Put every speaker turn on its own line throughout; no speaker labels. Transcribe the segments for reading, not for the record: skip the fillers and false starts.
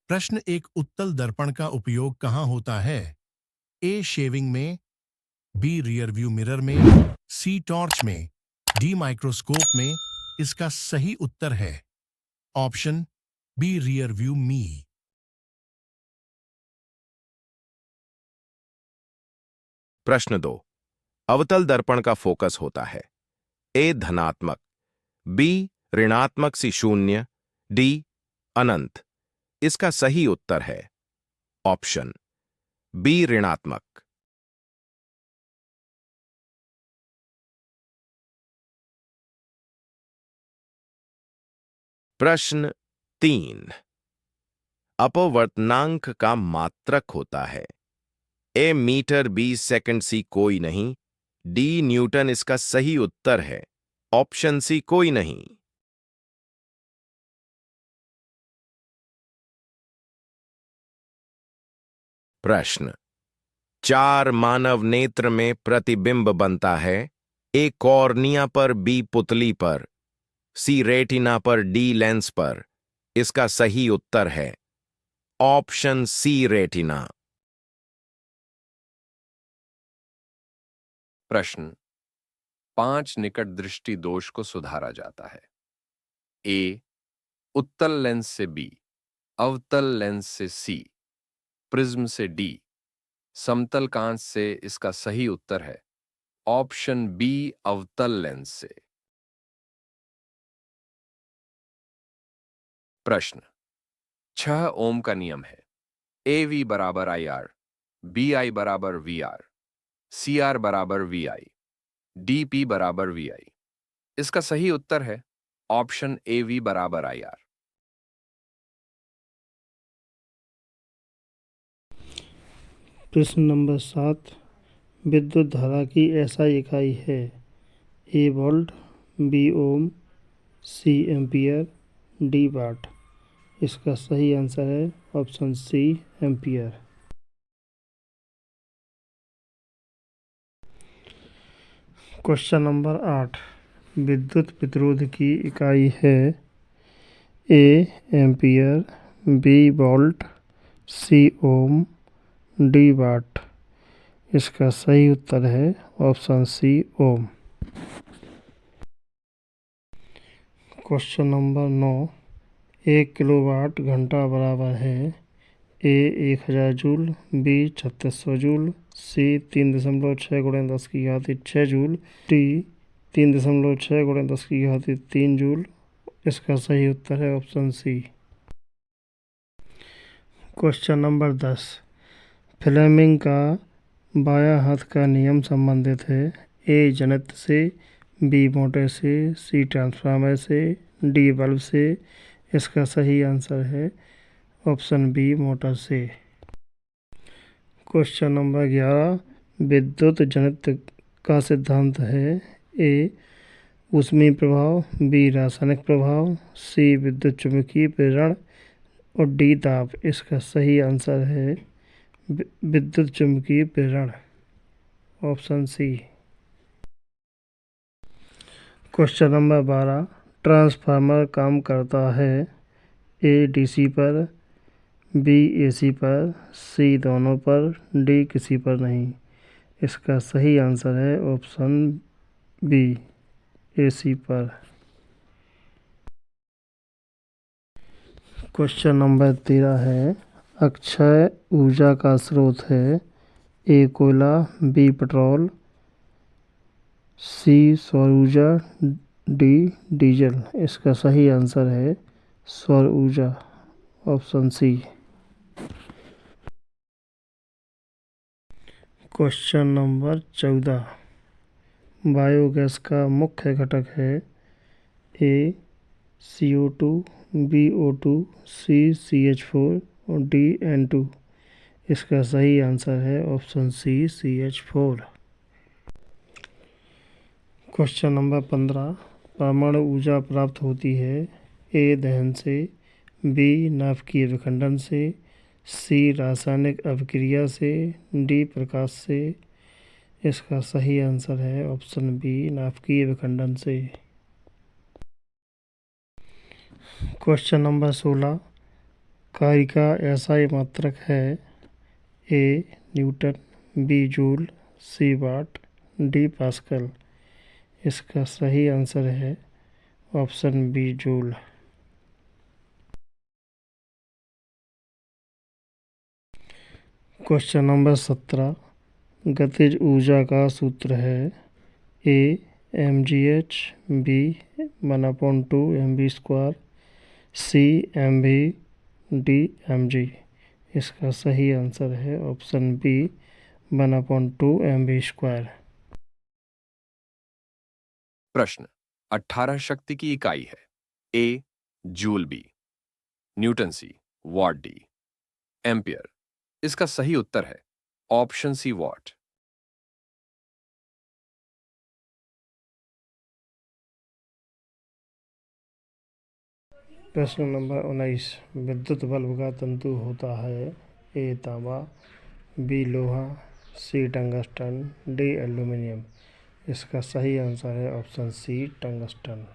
प्रश्न एक उत्तल दर्पण का उपयोग कहाँ होता है? ए शेविंग में, बी रियर व्यू मिरर में, सी टॉर्च में, डी माइक्रोस्कोप में। इसका सही उत्तर है ऑप्शन बी रियर व्यू मी।
प्रश्न 2। अवतल दर्पण का फोकस होता है ए धनात्मक, बी ऋणात्मक सी शून्य, डी अनंत। इसका सही उत्तर है ऑप्शन बी ऋणात्मक। प्रश्न 3। अपवर्तनांक का मात्रक होता है ए मीटर, बी सेकंड, सी कोई नहीं, डी न्यूटन। इसका सही उत्तर है ऑप्शन सी कोई नहीं। प्रश्न 4 मानव नेत्र में प्रतिबिंब बनता है ए कॉर्निया पर, बी पुतली पर, सी रेटिना पर, डी लेंस पर। इसका सही उत्तर है ऑप्शन सी रेटिना।
प्रश्न 5 निकट दृष्टि दोष को सुधारा जाता है ए उत्तल लेंस से बी, अवतल लेंस से सी, प्रिज्म से डी, समतल कांच से। इसका सही उत्तर है ऑप्शन बी अवतल लेंस से। प्रश्न 6 ओम का नियम है ए वी बराबर आई आर, बी आई बराबर वी आर, सी आर बराबर वी आई, डी पी बराबर वी आई। इसका सही उत्तर है ऑप्शन ए वी बराबर आई आर।
प्रश्न नंबर 7। विद्युत धारा की एसआई इकाई है A volt, B ohm, C ampere, D watt. इसका सही आंसर है option C ampere. Question number 8। विद्युत प्रतिरोध की इकाई है A ampere, B volt, C ohm, D watt. इसका सही उत्तर है option C ohm. Question number 9। 1 kilowatt घंटा बराबर है A 1000 joule, B 3600 joule, C 3.6 × 10⁻6 joule, D 3.6 × 10⁻3 joule. इसका सही उत्तर है option C. Question number 10। Fleming का बायां हाथ का नियम संबंधित है ए जनित्र से, बी मोटर से, सी ट्रांसफार्मर से, डी बल्ब से। इसका सही आंसर है ऑप्शन बी मोटर से। Question number 11। विद्युत जनित्र का सिद्धांत है ए ऊष्मीय प्रभाव, बी रासायनिक प्रभाव, सी विद्युत चुम्बकीय प्रेरण और डी दाब। इसका सही आंसर है विद्युत चुम्बकीय प्रेरण option C. Question number 12। Transformer काम करता है ए डीसी पर, बी एसी पर, सी दोनों पर, डी किसी पर नहीं। इसका सही आंसर है ऑप्शन बी एसी पर। क्वेश्चन नंबर 13 है अक्षय ऊर्जा का स्रोत है ए कोयला, बी पेट्रोल, सी सौर ऊर्जा, डी डीजल। इसका सही आंसर है सौर ऊर्जा option C. Question number 14। Biogas का मुख्य घटक है ए CO2, बी O2, सी CH4 और डी N2। इसका सही आंसर है ऑप्शन सी CH4। Question number 15। परमाणु ऊर्जा प्राप्त होती है ए दहन से, बी नाभिकीय विखंडन से, सी रासायनिक अभिक्रिया से, डी प्रकाश से। इसका सही आंसर है ऑप्शन बी नाभिकीय विखंडन से। Question number 16। कार्य का एसआई मात्रक है A newton, B joule, C watt, D pascal. इसका सही आंसर है option B joule. Question number 17, गतिज ऊर्जा का सूत्र है A mgh, B 1/2 mv square, C mv, D mg। इसका सही आंसर है ऑप्शन बी 1/2 mv स्क्वायर।
प्रश्न 18 शक्ति की इकाई है A joule, B newton, C watt, D ampere. इसका सही उत्तर है ऑप्शन सी वॉट।
प्रश्न नंबर 19, विद्युत बल्ब का तंतु होता है ए तांबा, बी लोहा, सी टंगस्टन, डी एल्यूमिनियम। इसका सही आंसर है ऑप्शन सी टंगस्टन।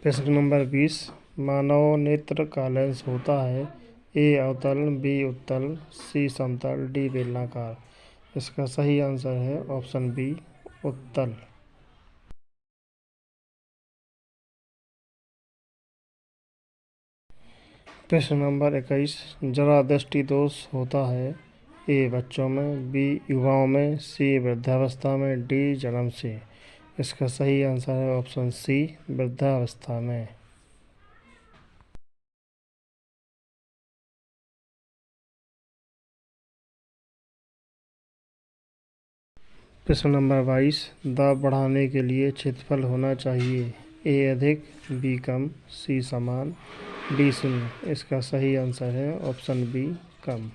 प्रश्न नंबर 20, मानव नेत्र का लेंस होता है ए अवतल, बी उत्तल, सी समतल, डी बेलनाकार। इसका सही आंसर है ऑप्शन बी उत्तल। प्रश्न नंबर 21, जरा दृष्टि दोष होता है ए बच्चों में, बी युवाओं में, सी वृद्धावस्था में, डी जन्म से। इसका सही आंसर है ऑप्शन सी वृद्धावस्था में। प्रश्न नंबर 22, दाब बढ़ाने के लिए क्षेत्रफल होना चाहिए ए अधिक, बी कम, सी समान, डी शून्य। इसका सही आंसर है ऑप्शन बी कम।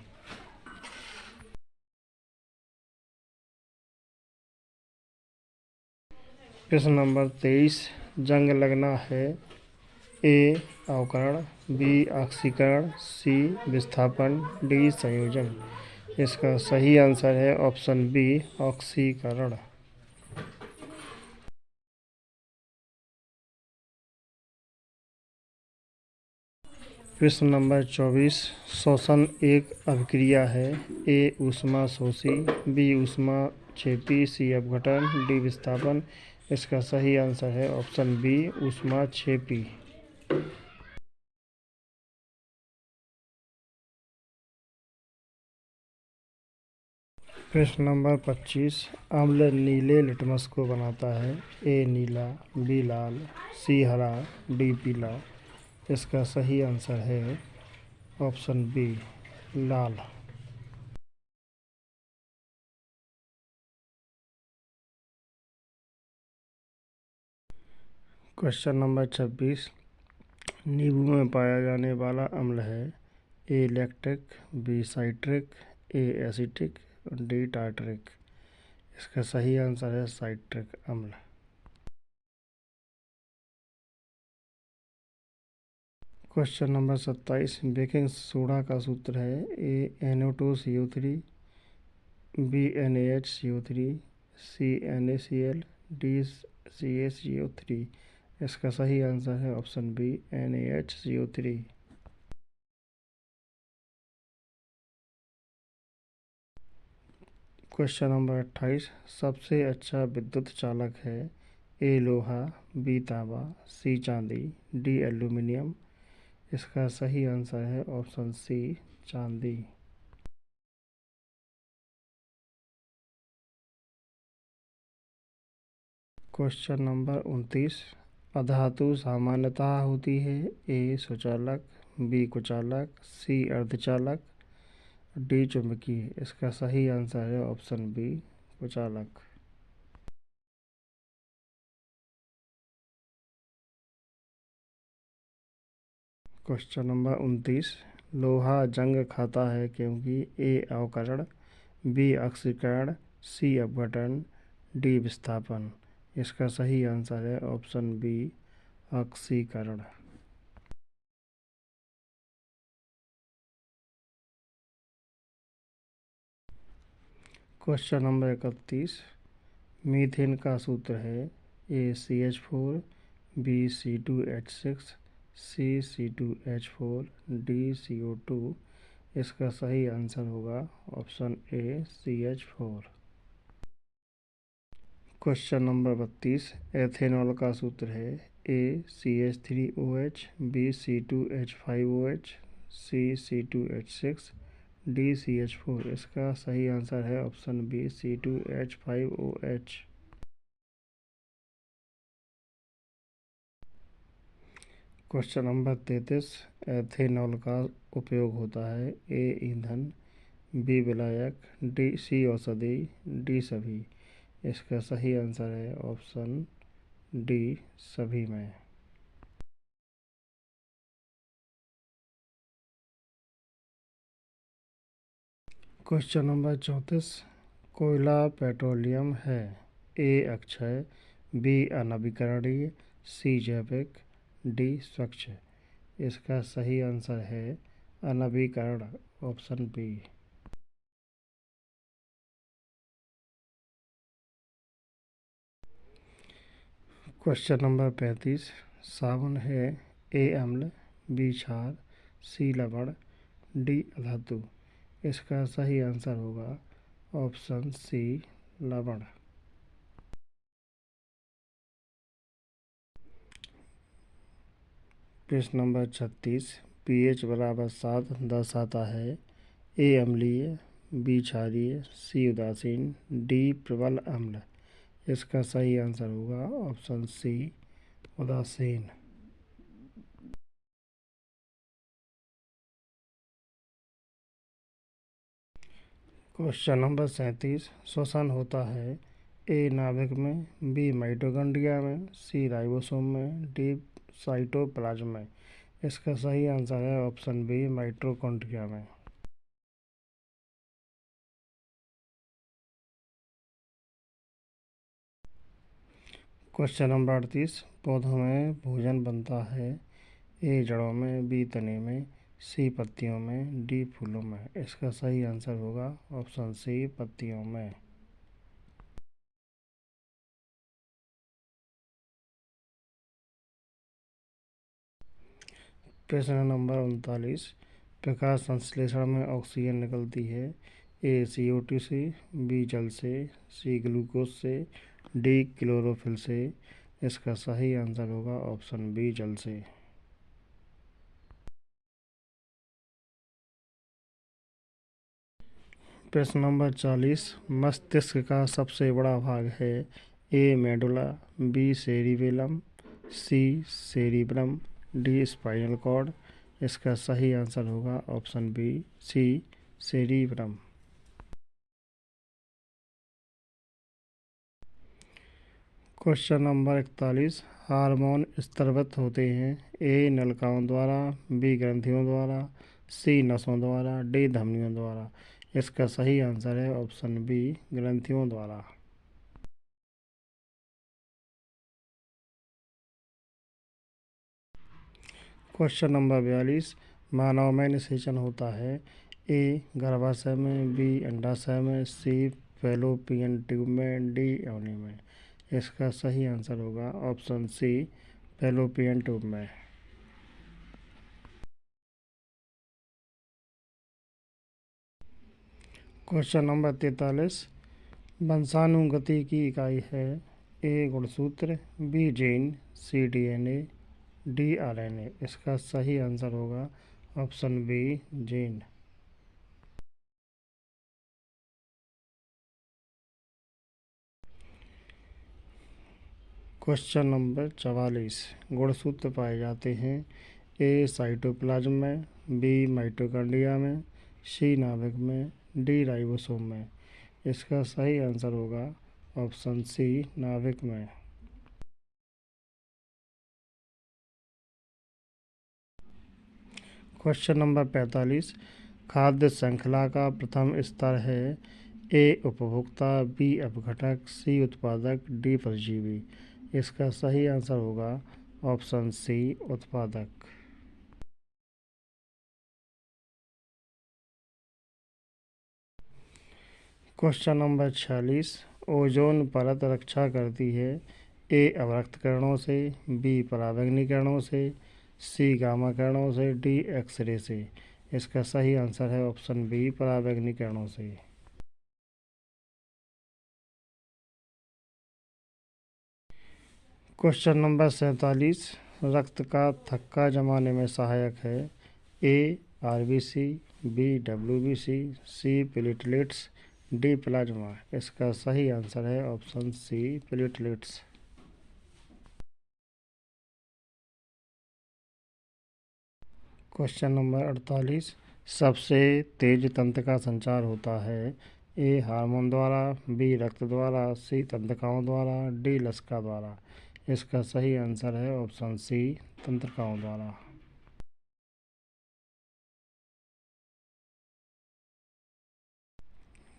प्रश्न नंबर 23, जंग लगना है ए अवकरण, बी ऑक्सीकरण, सी विस्थापन, डी संयोजन। इसका सही आंसर है ऑप्शन बी ऑक्सीकरण। प्रश्न नंबर 24, श्वसन एक अभिक्रिया है ए ऊष्मा शोषी, बी ऊष्मा क्षेपी, सी अपघटन, डी विस्थापन। इसका सही आंसर है ऑप्शन बी ऊष्मा क्षेपी। प्रश्न नंबर 25, अम्ल नीले लिटमस को बनाता है ए नीला, बी लाल, सी हरा, डी पीला। इसका सही आंसर है ऑप्शन बी लाल। क्वेश्चन नंबर 26, नींबू में पाया जाने वाला अम्ल है A lactic, B citric, A acetic, D tartaric. इसका सही आंसर है साइट्रिक अम्ल। क्वेश्चन नंबर 27, बेकिंग सोडा का सूत्र है ए NO2CO3, बी NaHCO3, सी NaCl, डी CaCO3। इसका सही आंसर है option B NaHCO3। Question number 28, सबसे अच्छा विद्युत चालक है ए लोहा, बी तांबा, सी चांदी, डी एल्यूमिनियम। इसका सही आंसर है ऑप्शन सी चांदी। क्वेश्चन नंबर 29, अधातु सामान्यतः होती है ए सुचालक, बी कुचालक, सी अर्धचालक, डी चुंबकीय। इसका सही आंसर है ऑप्शन बी कुचालक। क्वेश्चन नंबर 29, लोहा जंग खाता है क्योंकि ए अवकरण, बी ऑक्सीकरण, सी अपघटन, डी विस्थापन। इसका सही आंसर है ऑप्शन बी ऑक्सीकरण। क्वेश्चन नंबर 31, मीथेन का सूत्र है ACH4 BC2H6 CC2H4 DCO2। इसका सही आंसर होगा option A CH4। Question number 32। Ethanol का सूत्र है ACH3OH BC2H5OH CC2H6 DCH4। इसका सही आंसर है option B C2H5OH। Question number 33। Ethanol का उपयोग होता है ए ईंधन, बी विलायक, सी औषधि, डी सभी। इसका सही आंसर है ऑप्शन डी सभी में। Question number 34। कोयला पेट्रोलियम है ए अक्षय, बी अनवीकरणीय, सी जैविक, डी स्वच्छ। इसका सही आंसर है अनवीकरण ऑप्शन बी। Question number 35। साबुन है ए अम्ल, बी क्षार, सी लवण, डी अधातु। इसका सही आंसर होगा ऑप्शन सी लवण। प्रश्न नंबर 36। pH बराबर 7 दर्शाता है ए अम्लीय, बी क्षारीय, सी उदासीन, डी प्रबल अम्ल। इसका सही आंसर होगा ऑप्शन सी उदासीन। Question number 37। श्वसन होता है ए नाभिक में, बी माइटोकॉन्ड्रिया में, सी राइबोसोम में, डी साइटोप्लाज्म में। इसका सही आंसर है ऑप्शन बी माइटोकॉन्ड्रिया में। Question number 38। पौधों में भोजन बनता है ए जड़ों में, बी तने में, सी पत्तियों में, डी फूलों में। इसका सही आंसर होगा ऑप्शन सी पत्तियों में। प्रश्न नंबर 39। प्रकाश संश्लेषण में ऑक्सीजन निकलती है ए CO2 से, बी जल से, सी ग्लूकोज से, डी क्लोरोफिल से। इसका सही आंसर होगा ऑप्शन बी जल से। प्रश्न नंबर 40। मस्तिष्क का सबसे बड़ा भाग है A medulla, B cerebellum, C cerebrum, D spinal cord. इसका सही आंसर होगा option B C cerebrum. Question number 41। Hormone स्तरबद्ध होते हैं ए नलिकाओं द्वारा, बी ग्रंथियों द्वारा, सी नसों द्वारा, डी धमनियों द्वारा। इसका सही आंसर है ऑप्शन बी ग्रंथियों द्वारा। Question number 42। मानव में निषेचन होता है ए गर्भाशय में, बी अंडाशय में, सी फैलोपियन ट्यूब में, डी योनि में। इसका सही आंसर होगा ऑप्शन सी फैलोपियन ट्यूब में। Question number 43। वंशानुगति की इकाई है ए गुणसूत्र, B gene, C DNA, D RNA। इसका सही आंसर होगा option B gene. Question number 44। गुणसूत्र पाए जाते हैं ए साइटोप्लाज्म में, बी माइटोकॉन्ड्रिया में, सी नाभिक में, डी राइबोसोम में। इसका सही आंसर होगा ऑप्शन सी नाभिक में। Question number 45। खाद्य श्रृंखला का प्रथम स्तर है ए उपभोक्ता, बी अपघटक, सी उत्पादक, डी परजीवी। इसका सही आंसर होगा ऑप्शन सी उत्पादक। Question number 46। ओजोन परत रक्षा करती है? ए अवरक्त किरणों से, बी पराबैंगनी किरणों से, सी गामा किरणों से, डी एक्सरे से। इसका सही आंसर है ऑप्शन बी पराबैंगनी किरणों से। क्वेश्चन नंबर 47 रक्त का थक्का जमाने में सहायक है? A RBC, B WBC, C platelets, D plasma. इसका सही आंसर है option C platelets. Question number 48 सबसे तेज तंत्र का संचार होता है? ए हार्मोन द्वारा, बी रक्त द्वारा, सी तंत्रिकाओं द्वारा, डी लसिका द्वारा। इसका सही आंसर है ऑप्शन सी तंत्रिकाओं द्वारा।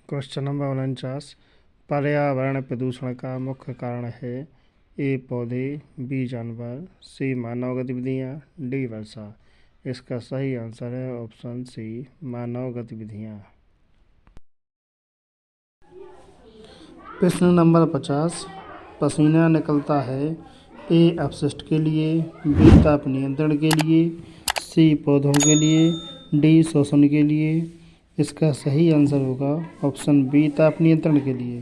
क्वेश्चन नंबर 49 पर्यावरण प्रदूषण का मुख्य कारण है? ए पौधे, बी जानवर, सी मानव गतिविधियाँ, डी वर्षा। इसका सही आंसर है ऑप्शन सी मानव गतिविधियाँ। प्रश्न नंबर 50 पसीना निकलता है? ए अपशिष्ट के लिए, बी ताप नियंत्रण के लिए, सी पौधों के लिए, डी श्वसन के लिए। इसका सही आंसर होगा ऑप्शन बी ताप नियंत्रण के लिए।